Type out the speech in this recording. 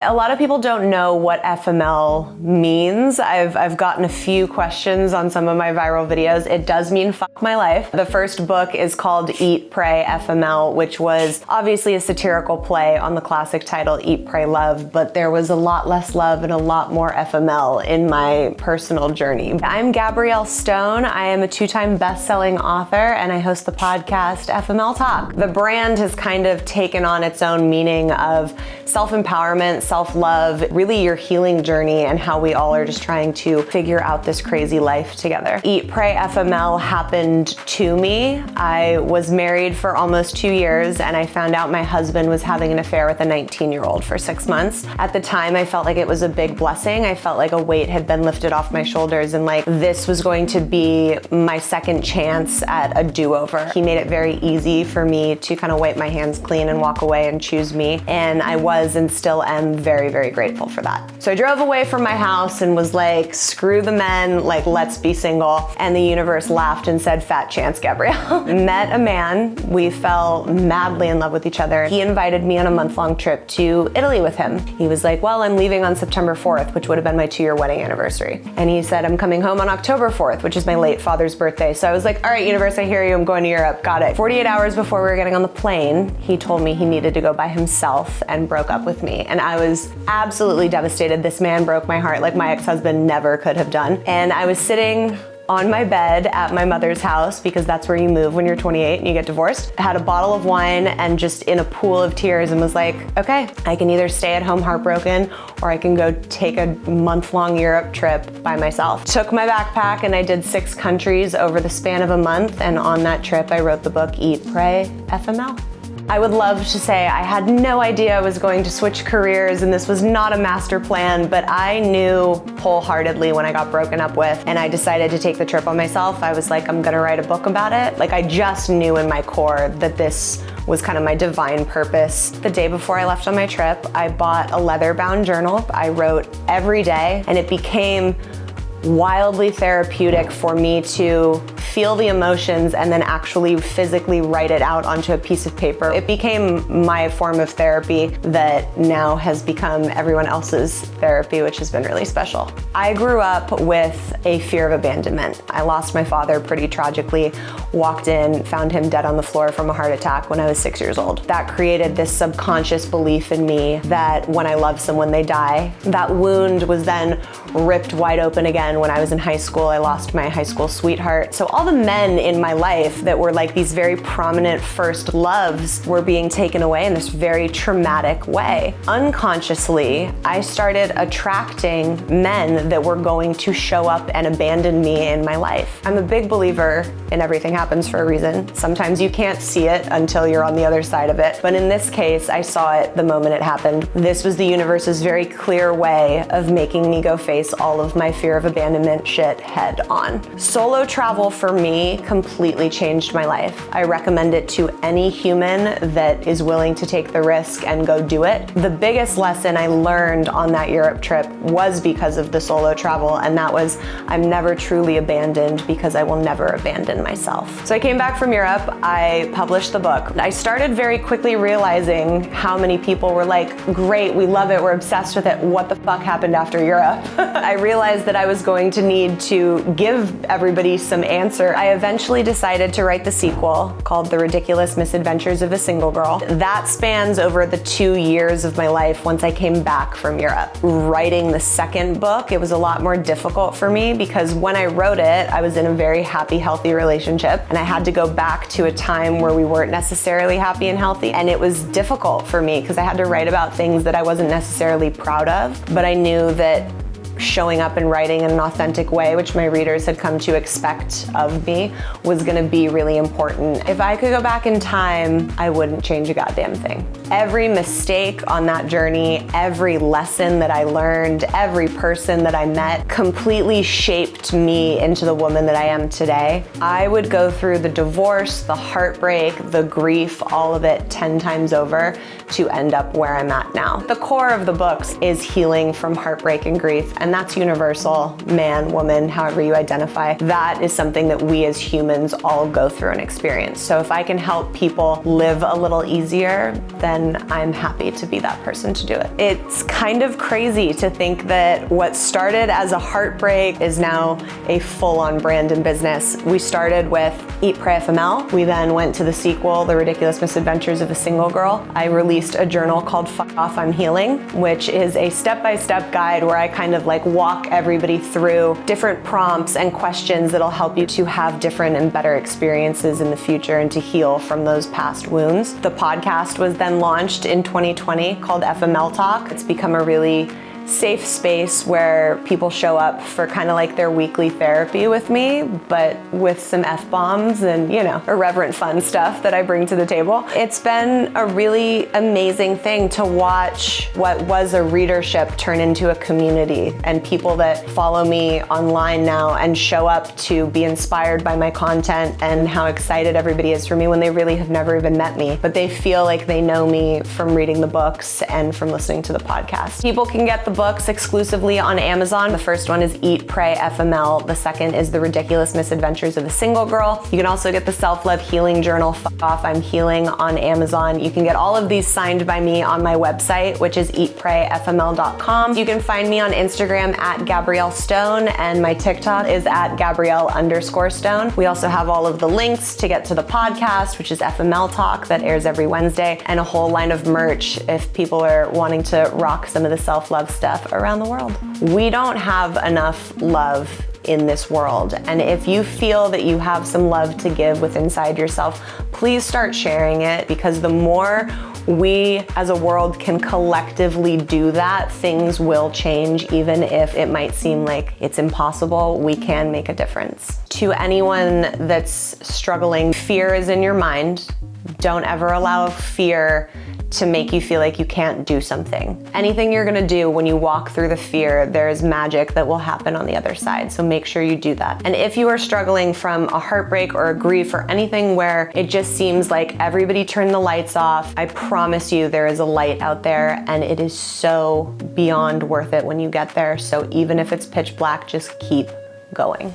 A lot of people don't know what FML means. I've gotten a few questions on some of my viral videos. It does mean fuck my life. The first book is called Eat, Pray, FML, which was obviously a satirical play on the classic title Eat, Pray, Love, but there was a lot less love and a lot more FML in my personal journey. I'm Gabrielle Stone. I am a 2-time best-selling author and I host the podcast FML Talk. The brand has kind of taken on its own meaning of self-empowerment, self-love, really your healing journey, and how we all are just trying to figure out this crazy life together. Eat, Pray, FML happened to me. I was married for almost 2 years and I found out my husband was having an affair with a 19-year-old for 6 months. At the time, I felt like it was a big blessing. I felt like a weight had been lifted off my shoulders and like this was going to be my second chance at a do-over. He made it very easy for me to kind of wipe my hands clean and walk away and choose me. And I was and still am very, very grateful for that. So I drove away from my house and was like, screw the men, like let's be single. And the universe laughed and said, fat chance, Gabrielle. Met a man, we fell madly in love with each other. He invited me on a month-long trip to Italy with him. He was like, well, I'm leaving on September 4th, which would have been my 2-year wedding anniversary. And he said, I'm coming home on October 4th, which is my late father's birthday. So I was like, all right, universe, I hear you, I'm going to Europe, got it. 48 hours before we were getting on the plane, he told me he needed to go by himself and broke up with me. And I was absolutely devastated. This man broke my heart like my ex-husband never could have done. And I was sitting on my bed at my mother's house, because that's where you move when you're 28 and you get divorced. I had a bottle of wine and just in a pool of tears and was like, okay, I can either stay at home heartbroken or I can go take a month-long Europe trip by myself. Took my backpack and I did 6 countries over the span of a month. And on that trip, I wrote the book, Eat, Pray, FML. I would love to say I had no idea I was going to switch careers and this was not a master plan, but I knew wholeheartedly when I got broken up with and I decided to take the trip on myself. I was like, I'm gonna write a book about it. Like I just knew in my core that this was kind of my divine purpose. The day before I left on my trip, I bought a leather-bound journal. I wrote every day and it became wildly therapeutic for me to feel the emotions and then actually physically write it out onto a piece of paper. It became my form of therapy that now has become everyone else's therapy, which has been really special. I grew up with a fear of abandonment. I lost my father pretty tragically, walked in, found him dead on the floor from a heart attack when I was 6 years old. That created this subconscious belief in me that when I love someone, they die. That wound was then ripped wide open again when I was in high school. I lost my high school sweetheart. So all the men in my life that were like these very prominent first loves were being taken away in this very traumatic way. Unconsciously, I started attracting men that were going to show up and abandon me in my life. I'm a big believer in everything happens for a reason. Sometimes you can't see it until you're on the other side of it. But in this case, I saw it the moment it happened. This was the universe's very clear way of making me go face all of my fear of abandonment shit head on. Solo travel for me completely changed my life. I recommend it to any human that is willing to take the risk and go do it. The biggest lesson I learned on that Europe trip was because of the solo travel, and that was I'm never truly abandoned because I will never abandon myself. So I came back from Europe, I published the book. I started very quickly realizing how many people were like, great, we love it, we're obsessed with it, what the fuck happened after Europe? I realized that I was going to need to give everybody some answer. I eventually decided to write the sequel called The Ridiculous Misadventures of a Single Girl. That spans over the 2 years of my life once I came back from Europe. Writing the second book, it was a lot more difficult for me because when I wrote it, I was in a very happy, healthy relationship and I had to go back to a time where we weren't necessarily happy and healthy. And it was difficult for me because I had to write about things that I wasn't necessarily proud of, but I knew that showing up and writing in an authentic way, which my readers had come to expect of me, was gonna be really important. If I could go back in time, I wouldn't change a goddamn thing. Every mistake on that journey, every lesson that I learned, every person that I met completely shaped me into the woman that I am today. I would go through the divorce, the heartbreak, the grief, all of it 10 times over to end up where I'm at now. The core of the books is healing from heartbreak and grief, and that's universal, man, woman, however you identify. That is something that we as humans all go through and experience. So if I can help people live a little easier, then I'm happy to be that person to do it. It's kind of crazy to think that what started as a heartbreak is now a full-on brand and business. We started with Eat, Pray, FML. We then went to the sequel, The Ridiculous Misadventures of a Single Girl. I released a journal called Fuck Off, I'm Healing, which is a step-by-step guide where I kind of like walk everybody through different prompts and questions that'll help you to have different and better experiences in the future and to heal from those past wounds. The podcast was then launched in 2020 called FML Talk. It's become a really safe space where people show up for kind of like their weekly therapy with me, but with some F-bombs and, you know, irreverent fun stuff that I bring to the table. It's been a really amazing thing to watch what was a readership turn into a community, and people that follow me online now and show up to be inspired by my content and how excited everybody is for me when they really have never even met me, but they feel like they know me from reading the books and from listening to the podcast. People can get the books exclusively on Amazon. The first one is Eat, Pray, FML. The second is The Ridiculous Misadventures of a Single Girl. You can also get the Self-Love Healing Journal, Fuck Off, I'm Healing, on Amazon. You can get all of these signed by me on my website, which is eatprayfml.com. You can find me on Instagram at Gabrielle Stone, and my TikTok is at Gabrielle_Stone. We also have all of the links to get to the podcast, which is FML Talk, that airs every Wednesday, and a whole line of merch if people are wanting to rock some of the self-love stuff around the world. We don't have enough love in this world, and if you feel that you have some love to give with inside yourself, please start sharing it, because the more we as a world can collectively do that, things will change. Even if it might seem like it's impossible, we can make a difference. To anyone that's struggling, fear is in your mind. Don't ever allow fear to make you feel like you can't do something. Anything you're gonna do when you walk through the fear, there's magic that will happen on the other side, so make sure you do that. And if you are struggling from a heartbreak or a grief or anything where it just seems like everybody turned the lights off, I promise you there is a light out there, and it is so beyond worth it when you get there. So even if it's pitch black, just keep going.